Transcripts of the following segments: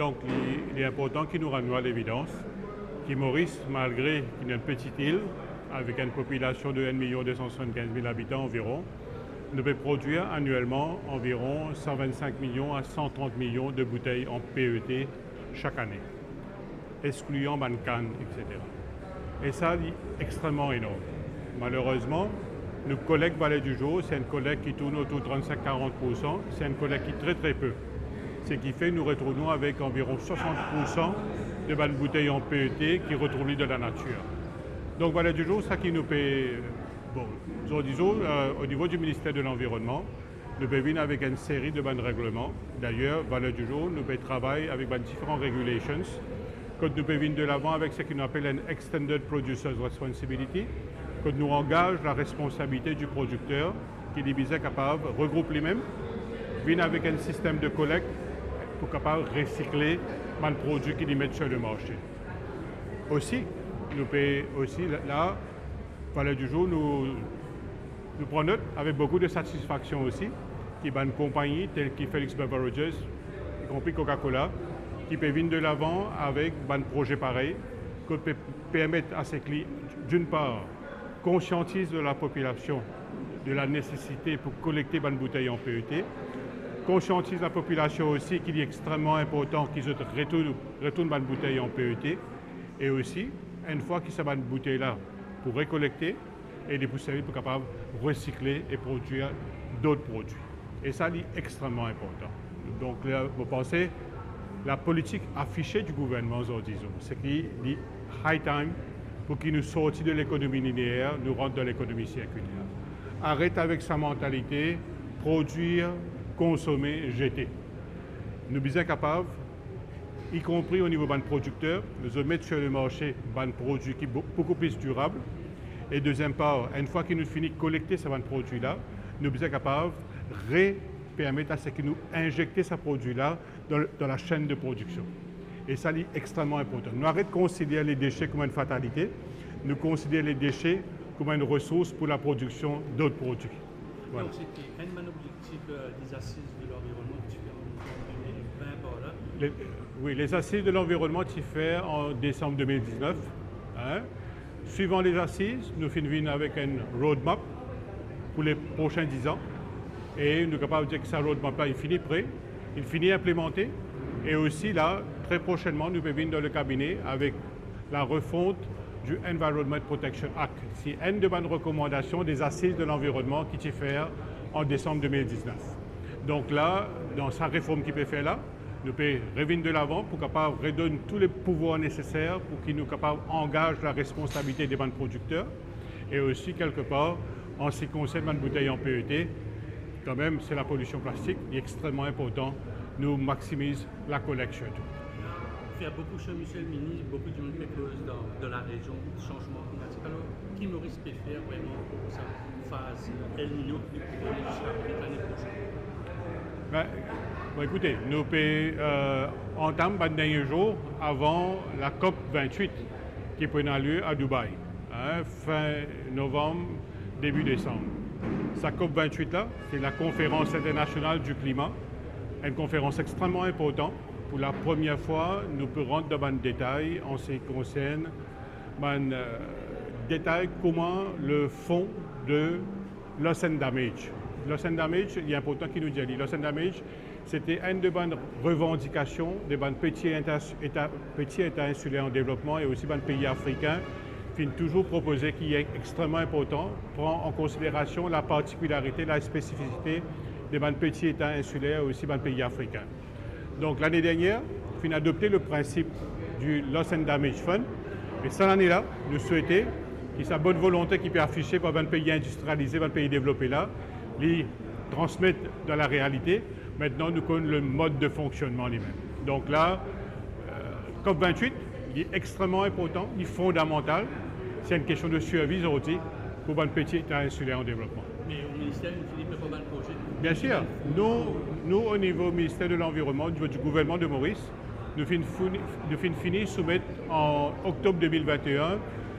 Donc, il est important qu'il nous ramène à l'évidence que Maurice, malgré qu'il est une petite île, avec une population de 1 275 000 habitants environ, nous peut produire annuellement environ 125 millions à 130 millions de bouteilles en PET chaque année, excluant Bancan, etc. Et ça, c'est extrêmement énorme. Malheureusement, nos collègues Vallée du Jour, c'est une collecte qui tourne autour de 35-40%, c'est une collecte qui très très peu. Ce qui fait que nous retournons avec environ 60% de bonnes bouteilles en PET qui retrouvent de la nature. Donc Vallée du Jour, ça qui nous paie, bon, disons, au niveau du ministère de l'Environnement, nous pouvons venir avec une série de bons règlements. D'ailleurs, Vallée du Jour, nous pouvons travailler avec différentes regulations. Quand nous pouvons venir de l'avant avec ce qu'on appelle une Extended Producer's Responsibility, quand nous engage la responsabilité du producteur qui est capable de regrouper les mêmes, venir avec un système de collecte pour capable de recycler les produits qu'ils mettent sur le marché. Aussi, nous pouvons aussi, là, Vallée du Jour, nous prenons note avec beaucoup de satisfaction aussi, qui est une compagnie telle que Felix Beverages, y compris Coca-Cola, qui peut venir de l'avant avec un projet pareil, qui peut permettre à ses clients, d'une part, conscientiser la population de la nécessité pour collecter des bouteilles en PET, conscientise la population aussi qu'il est extrêmement important qu'ils retournent des bouteilles en PET, et aussi, une fois qu'ils ont une bouteille-là, pour récolter et les pousser pour capable de recycler et produire d'autres produits. Et ça, c'est extrêmement important. Donc, là, vous pensez, la politique affichée du gouvernement, disons, c'est qu'il est high time pour qu'il nous sorte de l'économie linéaire, nous rentre dans l'économie circulaire. Arrête avec sa mentalité, produire, consommer, jeter. Nous sommes bien capables, y compris au niveau des producteurs, de mettre sur le marché des produits qui sont beaucoup plus durables. Et deuxième part, une fois qu'ils nous finissent de collecter ces produits-là, nous sommes bien capables de permettre à ce qu'ils nous injectent ces produits-là dans la chaîne de production. Et ça, c'est extrêmement important. Nous arrêtons de considérer les déchets comme une fatalité. Nous considérons les déchets comme une ressource pour la production d'autres produits. Voilà. Donc, c'était un objectif des assises de l'environnement qui fait en 2020 par là. Oui, les assises de l'environnement qui fait en décembre 2019. Hein. Suivant les assises, nous finissons avec une roadmap pour les prochains 10 ans. Et nous sommes capables de dire que cette roadmap-là, il finit prêt, il finit implémenté. Et aussi, là, très prochainement, nous pouvons venir dans le cabinet avec la refonte du Environment Protection Act. C'est une de bonnes recommandations des assises de l'environnement qui s'est fait en décembre 2019. Donc là, dans sa réforme qui peut faire là, nous pouvons revenir de l'avant pour capable redonner tous les pouvoirs nécessaires pour qu'ils nous capable engagent la responsabilité des bonnes producteurs et aussi quelque part en ce qui concerne les bouteilles en PET, quand même c'est la pollution plastique, il est extrêmement important, nous maximise la collecte surtout. Il y a beaucoup, chez Michel Ministre, beaucoup de monde qui cause dans la région du changement climatique. Alors, qui Maurice peut faire vraiment pour que ça fasse El Niño qui pourrait aller jusqu'à l'année prochaine? Bon, écoutez, nous entamons les derniers jours avant la COP 28 qui prendra lieu à Dubaï, hein, fin novembre, début décembre. Cette COP 28-là, c'est la conférence internationale du climat, une conférence extrêmement importante. Pour la première fois, nous pouvons rentrer dans le détail en ce qui concerne détail comment le fond de loss and damage. Loss and damage, il est important qu'il nous dise. Loss and damage, c'était une de bonnes revendications des petits États insulaires en développement et aussi des pays africains qui ont toujours proposé qu'il est extrêmement important, prend en considération la particularité, la spécificité des petits États insulaires et aussi des pays africains. Donc l'année dernière, on a adopté le principe du Loss and Damage Fund. Et cette année-là, nous souhaitons que sa bonne volonté qui peut afficher par un pays industrialisé, un pays développé là, les transmettre dans la réalité. Maintenant, nous connaissons le mode de fonctionnement lui-même. Donc là, COP28, il est extrêmement important, il est fondamental. C'est une question de survie aussi pour un petit État insulaire en développement. Mais au ministère, vous finissez pas mal de projets? Bien sûr. Nous, au niveau ministère de l'Environnement, du gouvernement de Maurice, nous finissons fini soumettre en octobre 2021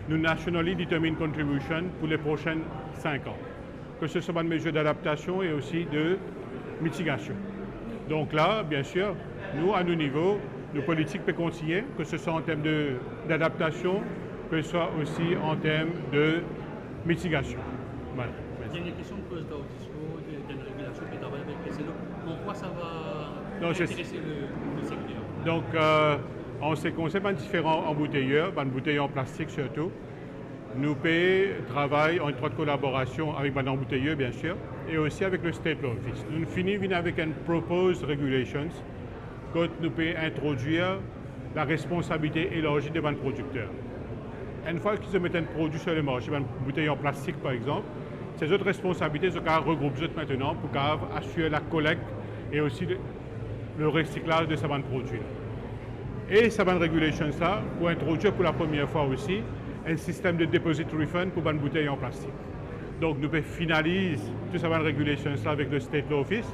nos Nationally Determined Contribution pour les prochains 5 ans. Que ce soit une mesure d'adaptation et aussi de mitigation. Donc là, bien sûr, nous, à nos niveaux, nos politiques peuvent continuer, que ce soit en termes d'adaptation, que ce soit aussi en termes de mitigation. Voilà. Il y a une question de cause d'audition, d'une régulation qui travaille avec les CNO. En quoi ça va intéresser le secteur? Donc, en ce qui concerne différents embouteilleurs, embouteilleurs en plastique surtout, nous travaillons en étroite collaboration avec les embouteilleurs, bien sûr, et aussi avec le State Law Office. Nous finissons avec une Proposed Regulations que nous pouvons introduire la responsabilité élargie des producteurs. Une fois qu'ils mettent un produit sur le marché, une bouteille en plastique par exemple, ces autres responsabilités sont regroupées maintenant pour assurer la collecte et aussi le recyclage de ces produits. Et ces regulations là pour introduire pour la première fois aussi un système de deposit refund pour une bouteille en plastique. Donc nous pouvons finaliser toutes ces regulations là avec le State Law Office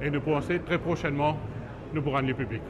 et nous pensons très prochainement nous pourrons rendre les publics.